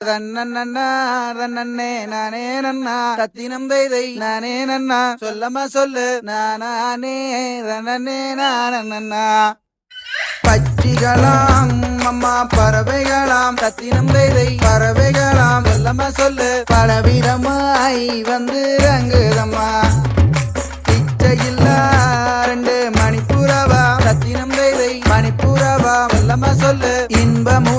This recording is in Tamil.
ரன்னண்ணா ரன்னண்ணே நானே நன்னா ரத்தினம் தைதை நானே நன்னா சொல்லமா சொல்லு நானே ரன்னண்ணே நானண்ணா பட்சிகளாம் அம்மா பறவைகளாம் ரத்தினம் தைதை பறவைகளாம் சொல்லமா சொல்லு பலவிதமாய் வந்து ரங்குதம்மா இச்சையில்லா ரெண்டு மணிப்புறவா ரத்தினம் தைதை மணிப்புறவா சொல்லமா சொல்லு இன்பமும்